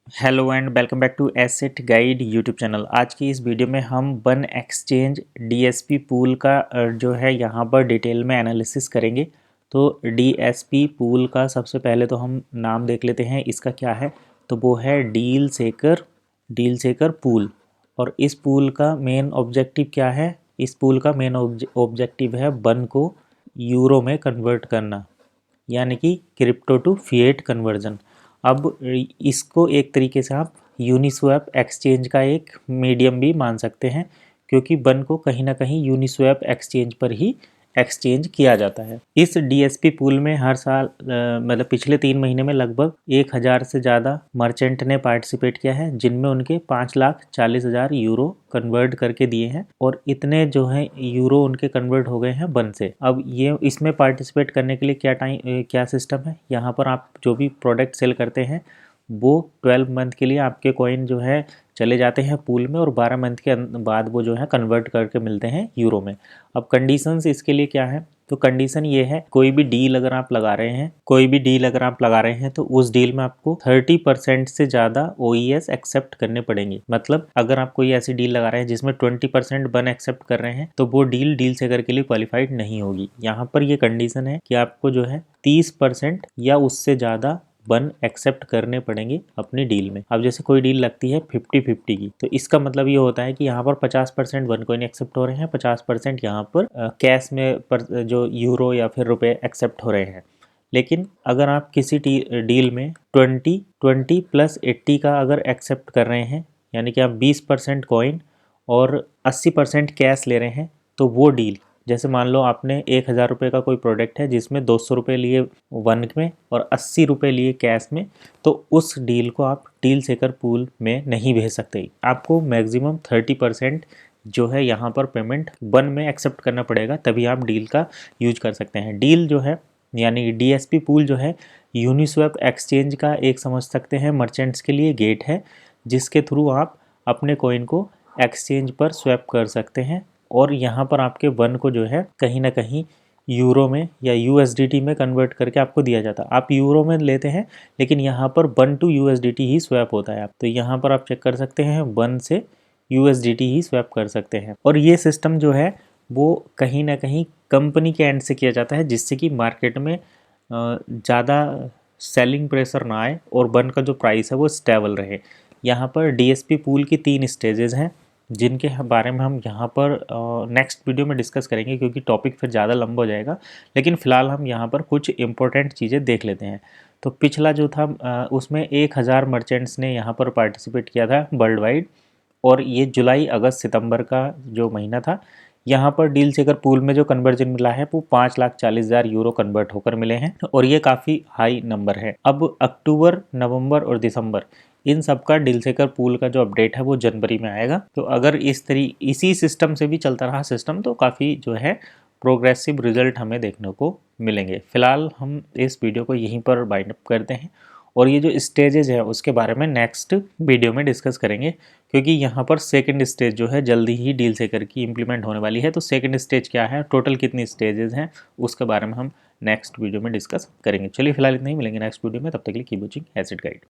Hello and welcome back to asset guide YouTube channel. आज की इस वीडियो में हम बन एक्सचेंज डीएसपी पूल का जो है यहाँ पर डिटेल में एनालिसिस करेंगे। तो डीएसपी पूल का सबसे पहले तो हम नाम देख लेते हैं, इसका क्या है। तो वो है डील सेकर पूल। और इस पूल का मेन ऑब्जेक्टिव क्या है? इस पूल का मेन ऑब्जेक्टिव है बन को यूरो में कन्वर्ट करना, यानी कि क्रिप्टो टू फिएट कन्वर्जन। अब इसको एक तरीके से आप यूनिस्वैप एक्सचेंज का एक मीडियम भी मान सकते हैं, क्योंकि बन को कहीं ना कहीं यूनिस्वैप एक्सचेंज पर ही एक्सचेंज किया जाता है। इस डीएसपी पूल में हर साल मतलब पिछले 3 महीने में लगभग 1,000 से ज़्यादा मर्चेंट ने पार्टिसिपेट किया है, जिनमें उनके 5,40,000 यूरो कन्वर्ट करके दिए हैं। और इतने जो हैं यूरो उनके कन्वर्ट हो गए हैं बन से। अब ये इसमें पार्टिसिपेट करने के लिए क्या सिस्टम है, यहाँ पर आप जो भी प्रोडक्ट सेल करते हैं वो 12 मंथ के लिए आपके कॉइन जो है चले जाते हैं पूल में, और 12 मंथ के बाद वो जो है कन्वर्ट करके मिलते हैं यूरो में। अब कंडीशंस इसके लिए क्या है? तो कंडीशन ये है, कोई भी डील अगर आप लगा रहे हैं तो उस डील में आपको 30% से ज़्यादा OES एक्सेप्ट करने पड़ेंगे। मतलब अगर आप कोई ऐसी डील लगा रहे हैं जिसमें 20% बन एक्सेप्ट कर रहे हैं तो वो डील सेकर के लिए क्वालिफाइड नहीं होगी। यहाँ पर ये कंडीशन है कि आपको जो है 30% या उससे ज़्यादा बन एक्सेप्ट करने पड़ेंगे अपनी डील में। अब जैसे कोई डील लगती है 50-50 की, तो इसका मतलब ये होता है कि यहाँ पर 50% वन कॉइन एक्सेप्ट हो रहे हैं, 50% यहाँ पर कैश में जो यूरो या फिर रुपए एक्सेप्ट हो रहे हैं। लेकिन अगर आप किसी डील में 20 का अगर एक्सेप्ट कर रहे हैं, यानी कि आप 20% कॉइन और 80% कैश ले रहे हैं, तो वो डील, जैसे मान लो आपने 1,000 रुपये का कोई प्रोडक्ट है जिसमें 200 रुपये लिए वन में और 80 रुपये लिए कैश में, तो उस डील को आप डील सेकर पूल में नहीं भेज सकते। आपको मैक्सिमम 30% जो है यहाँ पर पेमेंट वन में एक्सेप्ट करना पड़ेगा, तभी आप डील का यूज कर सकते हैं। डील जो है यानी डीएसपी पूल जो है यूनिस्वैप एक्सचेंज का एक समझ सकते हैं मर्चेंट्स के लिए गेट है, जिसके थ्रू आप अपने कॉइन को एक्सचेंज पर स्वैप कर सकते हैं। और यहाँ पर आपके वन को जो है कहीं ना कहीं यूरो में या USDT में कन्वर्ट करके आपको दिया जाता है। आप यूरो में लेते हैं, लेकिन यहाँ पर वन टू USDT ही स्वैप होता है। आप तो यहाँ पर आप चेक कर सकते हैं, वन से USDT ही स्वैप कर सकते हैं। और ये सिस्टम जो है वो कहीं ना कहीं कंपनी के एंड से किया जाता है, जिससे कि मार्केट में ज़्यादा सेलिंग प्रेशर ना आए और बन का जो प्राइस है वो स्टेबल रहे। यहाँ पर डीएसपी पूल की 3 स्टेजेस हैं, जिनके बारे में हम यहाँ पर नेक्स्ट वीडियो में डिस्कस करेंगे, क्योंकि टॉपिक फिर ज़्यादा लंबा हो जाएगा। लेकिन फ़िलहाल हम यहाँ पर कुछ इंपॉर्टेंट चीज़ें देख लेते हैं। तो पिछला जो था उसमें 1,000 मर्चेंट्स ने यहाँ पर पार्टिसिपेट किया था वर्ल्ड वाइड, और ये जुलाई अगस्त सितंबर का जो महीना था। यहाँ पर डील सेकर पूल में जो कन्वर्जन मिला है वो 5,40,000 यूरो कन्वर्ट होकर मिले हैं, और ये काफ़ी हाई नंबर है। अब अक्टूबर, नवंबर और दिसंबर, इन सब का डील सेकर पूल का जो अपडेट है वो जनवरी में आएगा। तो अगर इसी सिस्टम से भी चलता रहा सिस्टम, तो काफ़ी जो है प्रोग्रेसिव रिजल्ट हमें देखने को मिलेंगे। फिलहाल हम इस वीडियो को यहीं पर बाइंड अप करते हैं, और ये जो स्टेजेज है उसके बारे में नेक्स्ट वीडियो में डिस्कस करेंगे, क्योंकि यहाँ पर सेकंड स्टेज जो है जल्दी ही डील सेकर की इम्प्लीमेंट होने वाली है। तो सेकंड स्टेज क्या है, टोटल कितनी स्टेजेस हैं, उसके बारे में हम नेक्स्ट वीडियो में डिस्कस करेंगे। चलिए फिलहाल इतना ही, मिलेंगे नेक्स्ट वीडियो में। तब तक के लिए कीप वॉचिंग एसेट गाइड।